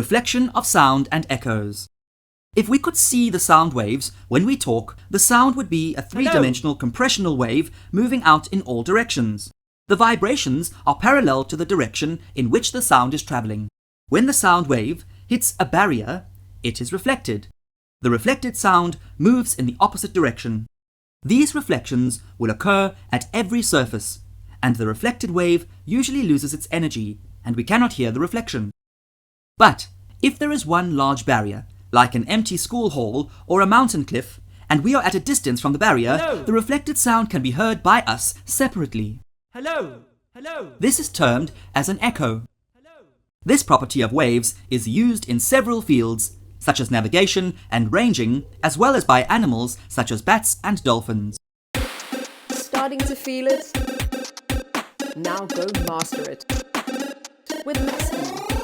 reflection of sound and echoes. If we could see the sound waves when we talk, the sound would be a three-dimensional compressional wave moving out in all directions. The vibrations are parallel to the direction in which the sound is traveling. When the sound wave hits a barrier, it is reflected. The reflected sound moves in the opposite direction. These reflections will occur at every surface, and the reflected wave usually loses its energy, and we cannot hear the reflection. But if there is one large barrier, like an empty school hall or a mountain cliff, and we are at a distance from the barrier, the reflected sound can be heard by us separately. This is termed as an echo. This property of waves is used in several fields, such as navigation and ranging, as well as by animals such as bats and dolphins. Starting to feel it? Now go master it with Messi.